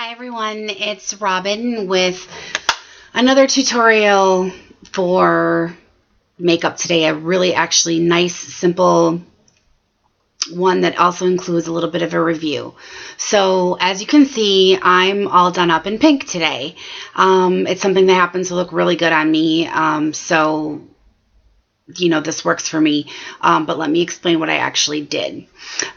Hi everyone, it's Robin with another tutorial for makeup today. A really actually nice, simple one that also includes a little bit of a review. So as you can see, I'm all done up in pink today. It's something that happens to look really good on me. So you know, this works for me. But let me explain what I actually did.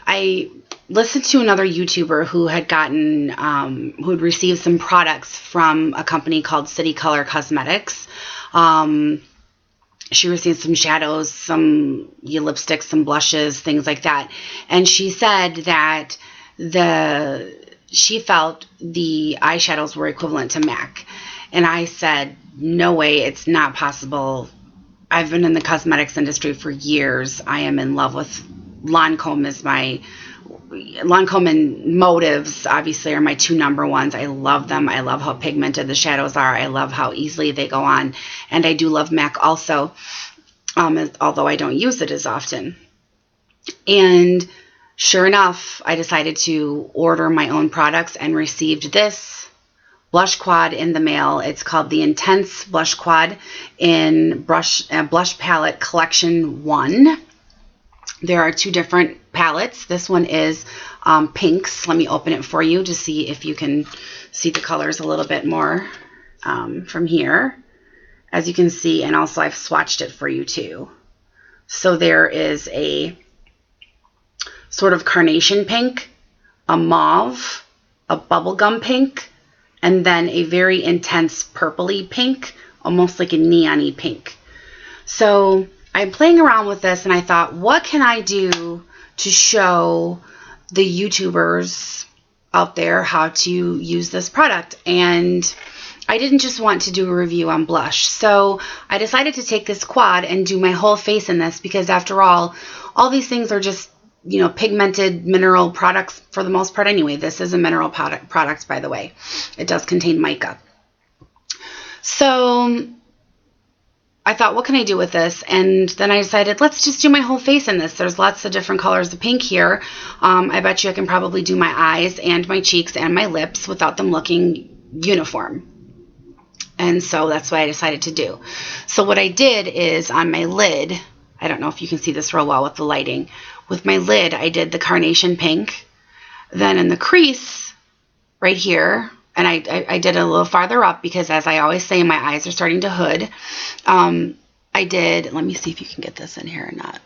I listened to another YouTuber who had gotten, who had received some products from a company called City Color Cosmetics. She received some shadows, some lipsticks, some blushes, things like that. And she said that she felt the eyeshadows were equivalent to MAC. And I said, no way, it's not possible. I've been in the cosmetics industry for years. I am in love with Lancome. Lancome and Motives obviously are my two number ones. I love them. I love how pigmented the shadows are. I love how easily they go on. And I do love MAC also, although I don't use it as often. And sure enough, I decided to order my own products and received this blush quad in the mail. It's called the Intense Blush Quad in Blush Palette Collection 1. There are two different palettes. This one is pinks. Let me open it for you to see if you can see the colors a little bit more from here. As you can see, and also I've swatched it for you too. So there is a sort of carnation pink, a mauve, a bubblegum pink, and then a very intense purpley pink, almost like a neon-y pink. So I'm playing around with this and I thought, what can I do to show the YouTubers out there how to use this product? And I didn't just want to do a review on blush. So I decided to take this quad and do my whole face in this because after all these things are just, you know, pigmented mineral products for the most part anyway. This is a mineral product, by the way. It does contain mica. So I thought, what can I do with this? And then I decided, let's just do my whole face in this. There's lots of different colors of pink here. I bet you I can probably do my eyes and my cheeks and my lips without them looking uniform. And so that's what I decided to do. So what I did is on my lid, I don't know if you can see this real well with the lighting. With my lid, I did the carnation pink. Then in the crease, right here, and I did it a little farther up because, as I always say, my eyes are starting to hood. I did, let me see if you can get this in here or not.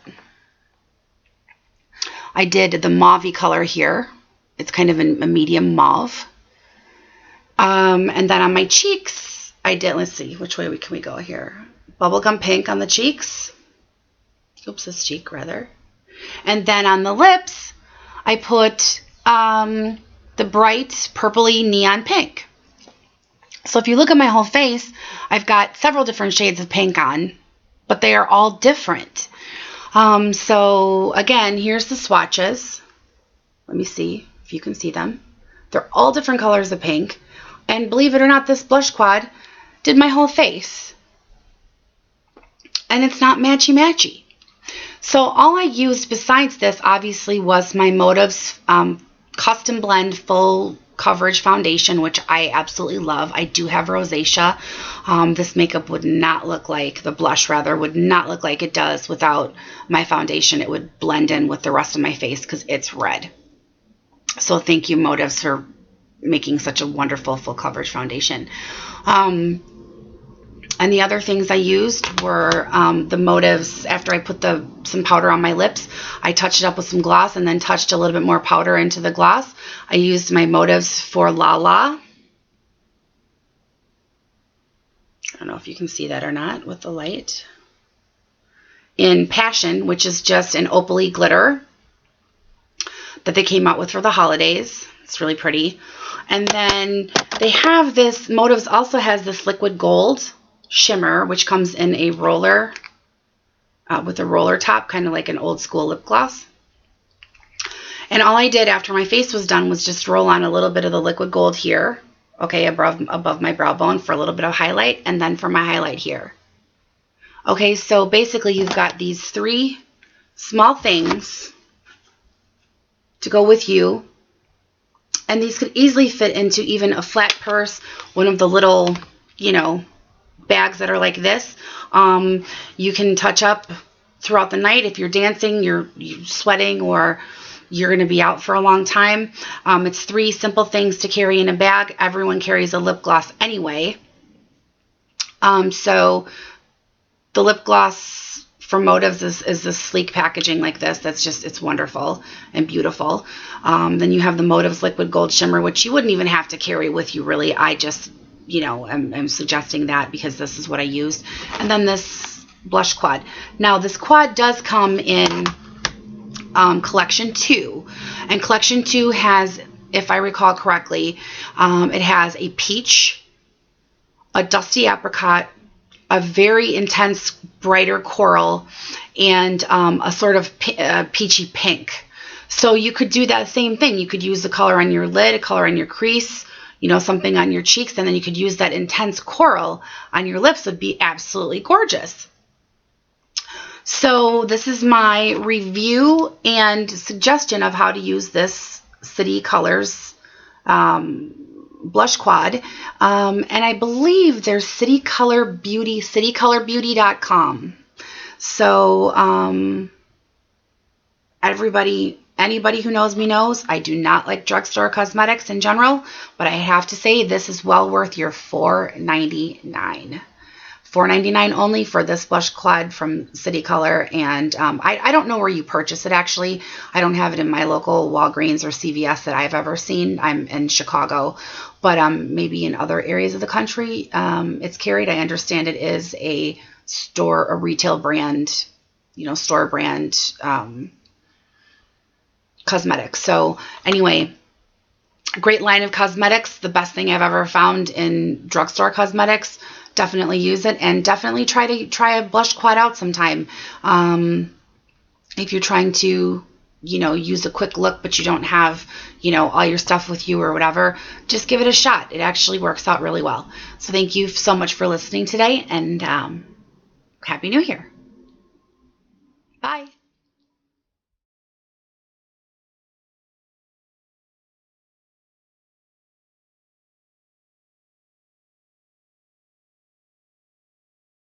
I did the mauve color here. It's kind of a medium mauve. And then on my cheeks, I did, let's see, which way can we go here? Bubblegum pink on the cheeks. Oops, this cheek, rather. And then on the lips, I put the bright purpley neon pink. So if you look at my whole face, I've got several different shades of pink on, but they are all different. So again, here's the swatches. Let me see if you can see them. They're all different colors of pink. And believe it or not, this blush quad did my whole face. And it's not matchy-matchy. So all I used besides this obviously was my Motives Custom Blend Full Coverage Foundation, which I absolutely love. I do have rosacea. This makeup would not look like, the blush rather, would not look like it does without my foundation. It would blend in with the rest of my face because it's red. So thank you, Motives, for making such a wonderful full coverage foundation. And the other things I used were the Motives. After I put some powder on my lips, I touched it up with some gloss and then touched a little bit more powder into the gloss. I used my Motives for La La. I don't know if you can see that or not with the light. In Passion, which is just an opaly glitter that they came out with for the holidays. It's really pretty. And then they have this, Motives also has this liquid gold shimmer, which comes in a roller, with a roller top, kind of like an old school lip gloss. And all I did after my face was done was just roll on a little bit of the liquid gold here, okay, above my brow bone for a little bit of highlight, and then for my highlight here. Okay, so basically you've got these three small things to go with you. And these could easily fit into even a flat purse, one of the little, bags that are like this. You can touch up throughout the night. If you're dancing, you're sweating, or you're going to be out for a long time. It's 3 simple things to carry in a bag. Everyone carries a lip gloss anyway. So the lip gloss from Motives is this sleek packaging like this. It's wonderful and beautiful. Then you have the Motives Liquid Gold Shimmer, which you wouldn't even have to carry with you, really. I just, I'm suggesting that because this is what I used. And then this blush quad. Now, this quad does come in collection 2. And collection 2 has, if I recall correctly, it has a peach, a dusty apricot, a very intense, brighter coral, and a sort of peachy pink. So you could do that same thing. You could use the color on your lid, a color on your crease, something on your cheeks, and then you could use that intense coral on your lips. It would be absolutely gorgeous. So this is my review and suggestion of how to use this City Colors blush quad, and I believe there's City Color Beauty, citycolorbeauty.com. So anybody who knows me knows I do not like drugstore cosmetics in general, but I have to say this is well worth your $4.99. $4.99 only for this blush quad from City Color. And I don't know where you purchase it, actually. I don't have it in my local Walgreens or CVS that I've ever seen. I'm in Chicago, but maybe in other areas of the country it's carried. I understand it is a retail brand, store brand cosmetics. So anyway, great line of cosmetics. The best thing I've ever found in drugstore cosmetics. Definitely use it, and definitely try a blush quad out sometime. If you're trying to, use a quick look, but you don't have, all your stuff with you or whatever, just give it a shot. It actually works out really well. So thank you so much for listening today, and Happy New Year.